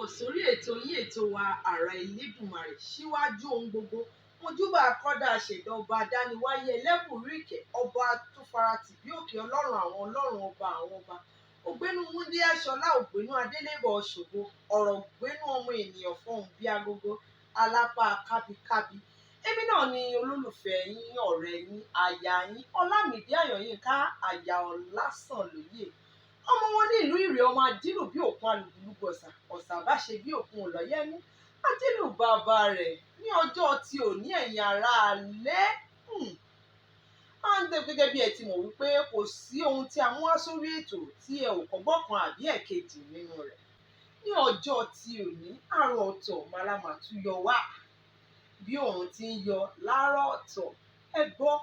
káàbọ̀ sórí ètò yín ètò wa àrà Elédùmarè. Síwájú ohun gbogbo, mojúbà akọ́dá àṣẹ̀dá ọba adániwáyé ẹlẹ́bùrú ìkẹ́, ọba tó faratì bí òkè, ọlọ́run àwọn ọlọ́run, ọba àwọn ọba. Ògbénu Wúndé Aṣọlá, ògbénu Adélébọ̀ Ṣògo, ọ̀rọ̀ ògbénu ọmọ ènìyàn fọhùn bí agogo, alápá kábíkábí. Èmi náà ni olólùfẹ́ yín, ọ̀rẹ́ yín, aya yín, Ọlámídé Àyànyínká, aya Ọlásànlóye. Ọmọ wọn ní ìlú Ìrè, ọmọ adílù bí òkun alùpùpù ọ̀sà, ọ̀sà bá ṣe bí òkun ọ̀lọ́yẹ́nu. Adílù bàbá rẹ̀ ní ọjọ́ tí ò ní ẹ̀yin ará alẹ́. Gẹ́gẹ́ bí ẹ ti mọ̀ wípé kò sí ohun tí a mú wá sórí ètò tí ẹ ò kọ́gbọ́n kan àbí ẹ̀kejì nínú rẹ̀. Ní ọjọ́ tí ò ní àrò ọ̀tọ̀ màlámà tún yọ wá. Bí òun ti ń yọ láàárọ̀ ọ̀tọ̀, ẹ gbọ́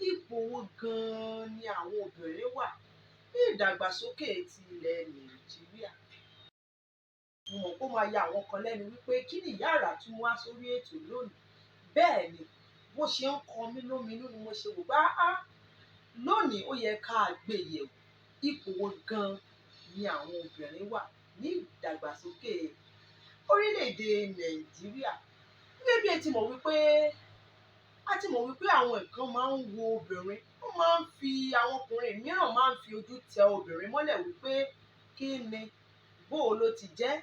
ipò wo gan-an ni àwọn obìnrin wà ní ìdàgbàsókè ti ilẹ̀ Nàìjíríà. Mo mọ̀ pé ó máa ya àwọn kan lẹ́nu wípé kí ni ìyá àrà tún wá sórí ètò lónìí. Bẹ́ẹ̀ ni, bó ṣe ń kọ mí lóminú ni mo ṣe wò bá lónìí ó yẹ ká gbé yẹ̀wò ipò wo gan-an ni àwọn obìnrin wà ní ìdàgbàsókè orílẹ̀-èdè Nàìjíríà. Gẹ́gẹ́ bí ẹ ti mọ̀ wípé àwọn nǹkan máa ń wo obìnrin, wọ́n máa ń fi àwọn ọkùnrin mìíràn máa ń fi ojú tẹ obìnrin mọ́lẹ̀ wípé kí ni, bó ló ti jẹ́,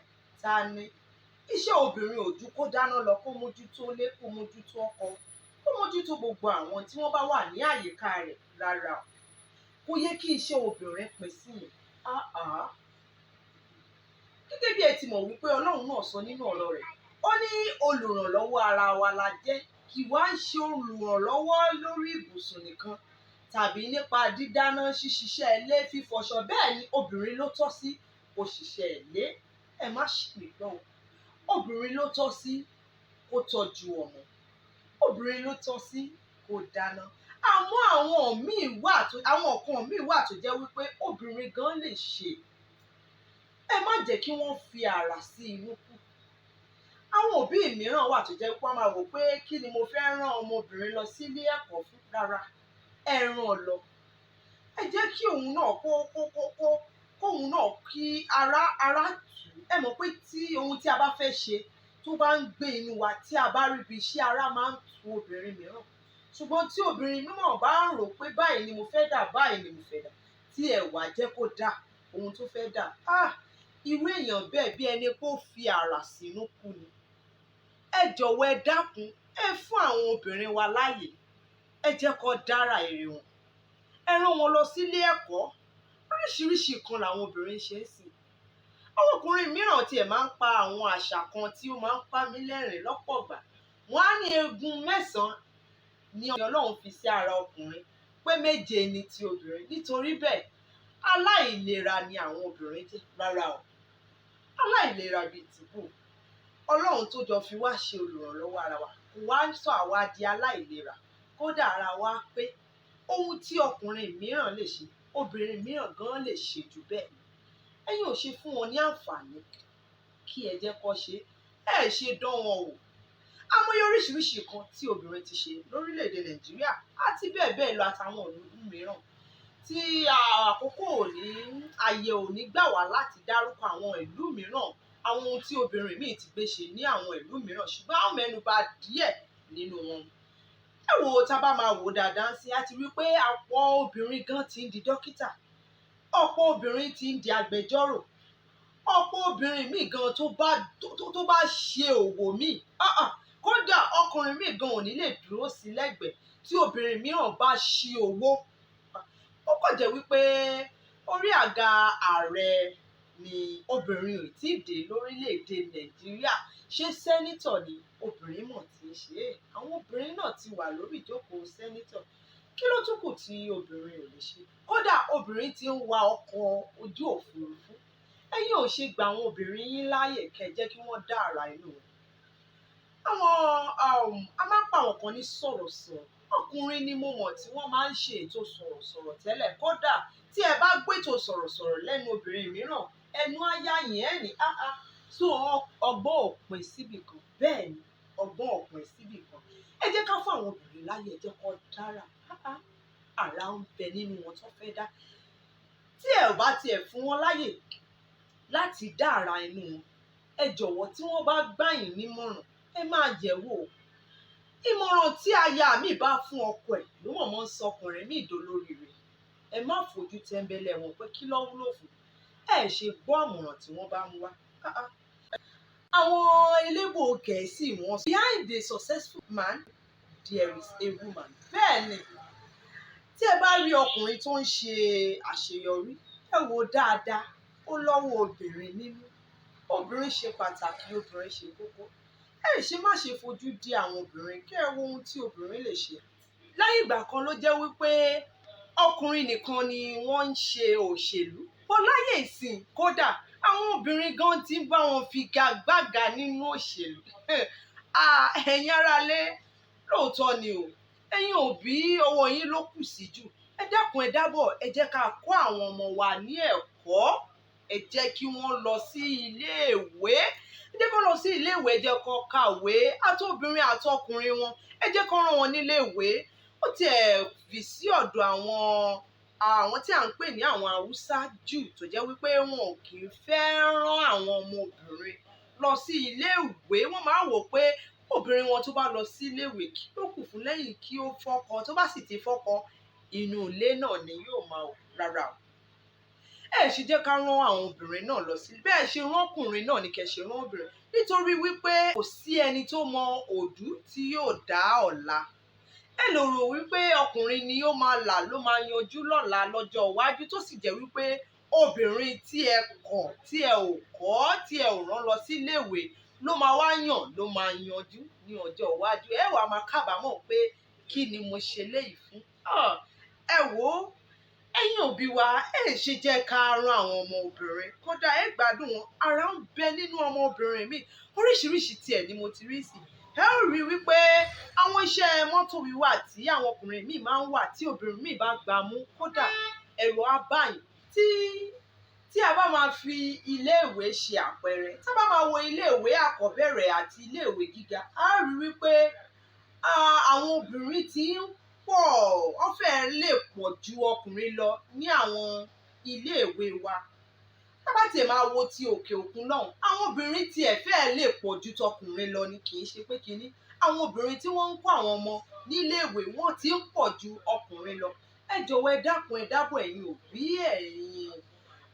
ta ni. Iṣẹ́ obìnrin ò ju kó dáná lọ, kó mójútó ilé, kó mójútó ọkọ, kó mójútó gbogbo àwọn tí wọ́n bá wà ní àyíká rẹ̀ rárá o. Kò yẹ kí iṣẹ́ obìnrin pín sí yẹn. Gẹ́gẹ́ bí ẹ ti mọ̀ wípé Ọlọ́run náà sọ nínú ọ̀rọ̀ rẹ̀, ó ní olùrànlọ́wọ́ ara wa la jẹ́, kì wá ń ṣe olùrànlọ́wọ́ lórí ibùsùn nìkan tàbí nípa dídáná, ṣíṣiṣẹ́ ilé, fífọṣọ. Bẹ́ẹ̀ ni obìnrin ló tọ́ sí òṣìṣẹ́ ilé. Ẹ má ṣì mí gbọ́ o. Obìnrin ló tọ́ sí kó tọ́jú ọmọ. Obìnrin ló tọ́ sí kó dáná. Àmọ́ àwọn nǹkan míì wà tó jẹ́ wípé obìnrin gan lè ṣe. Ẹ má jẹ́ kí wọ́n fi àrà sí inú kù. Àwọn òbí mìíràn wà tó jẹ́ pé wọ́n máa wò pé kí ni mo fẹ́ rán ọmọbìnrin lọ sí ilé ẹ̀kọ́ fún rárá. Ẹ rán lọ. Ẹ jẹ́ kí òun náà kóun náà kí ara tù. Ẹ mọ̀ pé tí ohun tí a bá fẹ́ ṣe tó bá ń gbé inú wa, tí a bá rí bí iṣẹ́ ara máa ń tu obìnrin mìíràn. Ṣùgbọ́n tí obìnrin mìíràn bá ń rò pé báyìí ni mo fẹ́ dà, báyìí ni mo fẹ́ dà, tí ẹ wá jẹ́ kó dà ohun tó fẹ́ dà. Irú èèyàn bẹ́ẹ̀ bí ẹni pé ó fi àrà sínú kù ni. Ẹ jọ̀wọ́ ẹ dákun, ẹ fún àwọn obìnrin wa láàyè. Ẹ jẹ́ kó dára èrè wọn. Ẹ rán wọn lọ sí ilé ẹ̀kọ́. Oríṣiríṣi nǹkan làwọn obìnrin ṣe ń sìn. Àwọn ọkùnrin mìíràn tiẹ̀ máa ń pa àwọn àṣà kan tí ó máa ń pa mí lẹ́rìn lọ́pọ̀ ìgbà. Wọ́n á ní eegun 9 ni Ọlọ́run fi sí ara ọkùnrin, pé 7 ni ti obìnrin. Nítorí bẹ́ẹ̀, aláìlera ni àwọn obìnrin jẹ́ rárá o. Aláìlera bíi tìbò. Ọlọ́run tó jọ fi wá ṣe olùrànlọ́wọ́ ara wa kò wá sọ àwa di aláìlera. Kódà ara wa pé ohun tí ọkùnrin mìíràn lè ṣe, obìnrin mìíràn gan lè ṣe jù bẹ́ẹ̀ lọ. Ẹ̀yin ò ṣe fún wọn ní àǹfààní kí ẹ jẹ́ kó ṣe. Ẹ ṣe dán wọn wò. Àmọye oríṣiríṣi nǹkan tí obìnrin ti ṣe lórílẹ̀-èdè Nàìjíríà àti bẹ́ẹ̀ bẹ́ẹ̀ lọ àtàwọn ìlú mìíràn tí àkókò ààyè ò ní gbà wá láti dárúkọ àwọn ìlú mìíràn, àwọn ohun tí obìnrin míì ti gbé ṣe ní àwọn ìlú mìíràn, ṣùgbọ́n a ó mẹ́nuba díẹ̀ nínú wọn. Ẹ wo tá bá máa wò dáadáa sí, a ti rí pé ọ̀pọ̀ obìnrin gan ti ń di dókítà. Ọ̀pọ̀ obìnrin ti ń di agbẹjọ́rò. Ọ̀pọ̀ obìnrin míì gan tó bá ṣe òwò míì. Kódà ọkùnrin míì gan ò ní lè dúró sí lẹ́gbẹ̀ẹ́ tí obìnrin mìíràn bá ṣe òwò. Ó kàn jẹ́ wípé orí àga ààrẹ ni obìnrin ò tí ì dé lórílẹ̀-èdè Nàìjíríà. Ṣé sẹ́nítọ̀ ni obìnrin mọ̀ tí ń ṣe? Àwọn obìnrin náà ti wà lórí ìjókòó sẹ́nítọ̀. Kí ló tún kù tí obìnrin ò lè ṣe? Kódà obìnrin ti ń wa ọkọ̀ ojú òfurufú. Ẹ̀yin ò ṣe gba àwọn obìnrin yín láàyè kẹ́ jẹ́ kí wọ́n dá àrà inú wọn. A máa ń pa àwọn kan ní sọ̀rọ̀sọ̀rọ̀. Ọkùnrin ni mo mọ̀ tí wọ́n máa ń ṣe ètò sọ̀rọ̀sọ̀rọ̀ tẹ́lẹ̀. Kódà tí ẹ bá gbé ètò sọ̀rọ̀sọ̀rọ̀ lẹ́nu obìnrin mìíràn, ẹnu á yá yín ẹ̀ ní so ọgbọ́n òpin síbì kan. Bẹ́ẹ̀ ni, ọgbọ́n òpin síbì kan. Ẹ jẹ́ ká fún àwọn obìnrin láàyè, ẹ jẹ́ kó dára. Àrà ń bẹ nínú wọn tó fẹ́ dá. Tí ẹ ò bá tiẹ̀ fún wọn láàyè láti dá àrà inú wọn, ẹ jọ̀wọ́ tí wọ́n bá gbà yín nímọ̀ràn ẹ máa yẹ̀ wò. Ìmọ̀ràn tí aya mi bá fún ọkọ ẹ̀ ló mọ̀ọ́mọ̀ ń sọ ọkùnrin mi dolórí rẹ̀. Ẹ má fojú tẹ́ńbẹ́lẹ́ wọn pé kí ló wúlò fún. Ẹ ṣe gbọ́ àmọ̀ràn tí wọ́n bá ń wá. Àwọn eléébò Gẹ̀ẹ́sì wọn sọ, behind a successful man there is a woman. Bẹ́ẹ̀ ni, tí ẹ bá rí ọkùnrin tó ń ṣe àṣeyọrí, ẹ wò dáadáa, ó lọ́wọ́ obìnrin nínú. Obìnrin ṣe pàtàkì, obìnrin ṣe kókó. Ẹ ṣe má ṣe fojú di àwọn obìnrin kí ẹ wo ohun tí obìnrin lè ṣe. Láyé ìgbà kan ló jẹ́ wípé ọkùnrin nìkan ni wọ́n ń ṣe òṣèlú. Bó láyé ìsìn kódà àwọn obìnrin gan ti ń bá wọn figagbága nínú òṣèlú. Ẹ̀yin aráalé, lóòótọ́ ni o, ẹ̀yin òbí ọwọ́ yín ló kù sí jù. Ẹ dákun ẹ dábọ̀, ẹ jẹ́ ká kọ́ àwọn ọmọ wa ní ẹ̀kọ́. Ẹ jẹ́ kí wọ́n lọ sí iléèwé. Ẹ jẹ́ kó lọ sí iléèwé, ẹ jẹ́ kó kàwé. Àtobìnrin àtọkùnrin wọn, ẹ jẹ́ kó rán wọn níléèwé. Ó tiẹ̀ fi sí ọ̀dọ̀ àwọn tí à ń pè ní àwọn Haúsá jù tó jẹ́ wípé wọn ò kì í fẹ́ rán àwọn ọmọbìnrin lọ sí iléèwé. Wọ́n máa ń wò pé obìnrin wọn tó bá lọ sí iléèwé kí ló kù fún lẹ́yìn kí ó fọ́kọ. Tó bá sì ti fọ́kọ, inú ilé náà ni yóò máa wò. Rárá o. Ẹ ṣe jẹ́ ká rán àwọn obìnrin náà lọ sí bẹ́ẹ̀ ṣe rán ọkùnrin náà ni kẹ́ ṣe rán obìnrin. Nítorí wípé kò sí ẹni tó mọ òdú tí yóò dá ọ̀la. Ẹ lè rò wípé ọkùnrin ni yóò máa là ló máa yanjú lọ́la lọ́jọ́ iwájú tó sì jẹ́ wípé obìnrin tí ẹ kọ̀, tí ẹ ò kọ́, tí ẹ ò rán lọ sí iléèwé ló máa wá yàn, ló máa yanjú ní ọjọ́ iwájú. Ẹ wá máa kábàámọ̀ pé kí ni mo ṣe léyìí fún. Ẹ wò ó, ẹ̀yin òbí wa, ẹ ṣe jẹ́ ká rán àwọn ọmọ obìnrin. Kódà ẹ gbádùn wọn, ara ń bẹ nínú ọmọ obìnrin mi. Oríṣiríṣi tiẹ̀ ni mo ti rí sí. Ẹ ó rí wípé àwọn iṣẹ́ mọ́tò wíwà tí àwọn ọkùnrin mi máa ń wà tí obìnrin mi bá gbà mú, kódà ẹ̀rù á bá yín. Tí a bá máa fi iléèwé ṣe àpẹẹrẹ, tí a bá máa wo iléèwé àkọ́bẹ̀rẹ̀ àti iléèwé gíga, a rí wípé àwọn obìnrin ti ń pọ̀, wọ́n fẹ́ lè pọ̀ ju ọkùnrin lọ ní àwọn iléèwé wa. Tá bá tiẹ̀ máa wo ti òkè òkun lọ́hùn, àwọn obìnrin tiẹ̀ fẹ́ lè pọ̀ ju tọkùnrin lọ ni, kì í ṣe pé kíní. Àwọn obìnrin tí wọ́n ń kọ́ àwọn ọmọ níléèwé wọ́n ti ń pọ̀ ju ọkùnrin lọ. Ẹ jọ̀wọ́ ẹ dákun ẹ dábọ̀, ẹ̀yin òbí, ẹ̀yin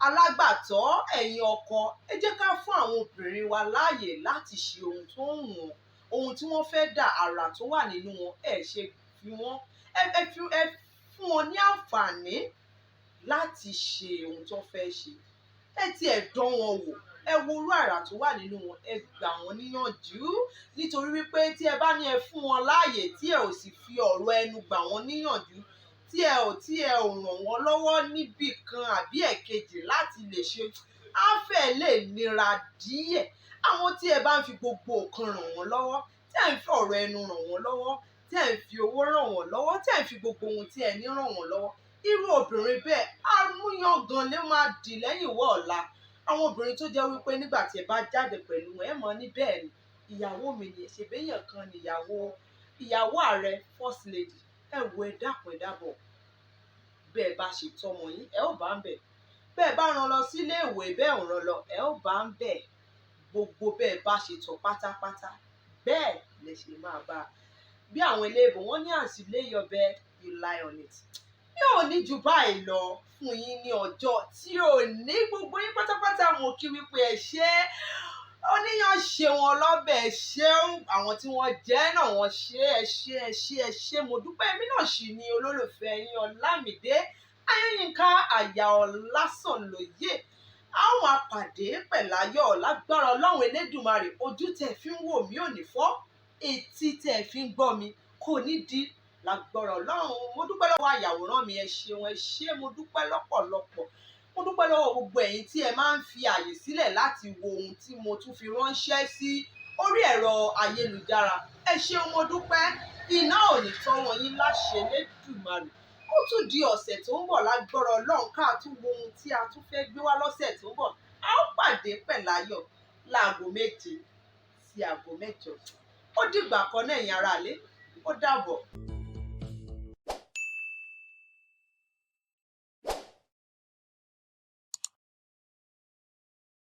alágbàtọ́, ẹ̀yin ọkọ, ẹ jẹ́ ká fún àwọn obìnrin wa láàyè láti ṣe ohun tó ń wù wọ́n, ohun tí wọ́n fẹ́ dà, àrà tó wà nínú wọn. Ẹ ṣe fi wọ́n, ẹ fún wọn ní àǹfààní láti ṣe ohun tó fẹ́ ṣe. Ẹ tiẹ̀ dán wọn wò, ẹ wo irú àrà tó wà nínú wọn, ẹ gbà wọ́n níyànjú. Nítorí wípé tí ẹ bá ní ẹ fún wọn láàyè tí ẹ ò sì fi ọ̀rọ̀ ẹnu gbà wọ́n níyànjú, tí ẹ ò ràn wọ́n lọ́wọ́ níbì kan àbí ẹ̀kejì láti lè ṣe, á fẹ́ lè nira díẹ̀. Àwọn tí ẹ bá ń fi gbogbo nǹkan ràn wọ́n lọ́wọ́, tí ẹ ń fi ọ̀rọ̀ ẹnu ràn wọ́n lọ́wọ́, tí ẹ ń fi owó ràn wọ́n lọ́wọ́, tí ẹ ń fi gbogbo ohun tí ẹ ní ràn wọ́n lọ́wọ́, irú obìnrin bẹ́ẹ̀ amúyangàn ló máa dì lẹ́yìn wọ́ ọ̀la. Àwọn obìnrin tó jẹ́ wípé nígbà tí ẹ bá jáde pẹ̀lú wọn, ẹ mọ̀ ní bẹ́ẹ̀ ni ìyàwó mi ni, ṣèbéyàn kan ni ìyàwó ààrẹ, first lady. Ẹ wo ẹ dákun ẹ dábọ̀, bẹ́ẹ̀ bá ṣe tọ́mọ yín, ẹ ó bá ń bẹ̀. Bẹ́ẹ̀ bá rán lọ sí iléèwé, bẹ́ẹ̀ ò rán lọ, ẹ ó bá ń bẹ̀. Gbogbo bẹ́ẹ̀ bá ṣe tọ́ pátápátá, bẹ́ẹ̀ lè ṣe máa bá a. Bí àwọn eléèbó wọ́n ní as you lay your bed, you lie on it. Mi ò ní ju báyìí lọ fún yín ní ọjọ́ tí ò ní. Gbogbo yín pátápátá mo kí wípé ẹ ṣé. Oníyàn ṣe wọn lọ́bẹ̀, ẹ ṣé. Àwọn tí wọ́n jẹ́ náà wọ́n ṣé, ẹ ṣé. Mo dúpẹ́. Èmi náà sì ni olólùfẹ́ yín Ọlámídé Ayéyínká Àyà Ọlásànlóye. Àwọn àpàdé pẹ̀láyọ̀ lágbára Ọlọ́run Elédùmarè. Ojú tẹ̀ fi ń wò mí ò ní fọ́, etí tẹ̀ fi ń gbọ́ mi kò ní di lágbára Ọlọ́run. Mo dúpẹ́ lọ́wọ́ àyàwòrán mi, ẹ ṣeun, ẹ ṣé. Mo dúpẹ́ lọ́pọ̀lọpọ̀. Mo dúpẹ́ lọ́wọ́ gbogbo ẹ̀yin tí ẹ máa ń fi àyè sílẹ̀ láti wo ohun tí mo tún fi ránṣẹ́ sí orí ẹ̀rọ ayélujára. Ẹ ṣeun, mo dúpẹ́. Iná ò ní tọ́wọ́ yín láṣẹ Elédùmarè. Ó tún di ọ̀sẹ̀ tó ń bọ̀ lágbára Ọlọ́run ká tún wo ohun tí a tún fẹ́ gbé wá lọ́sẹ̀ tó ń bọ̀. A ó pàdé pẹ̀láyọ̀ láago 7 sí aago 8. Ó dìgbà kan náà ẹ̀yin aráalé. Ó dàbọ̀.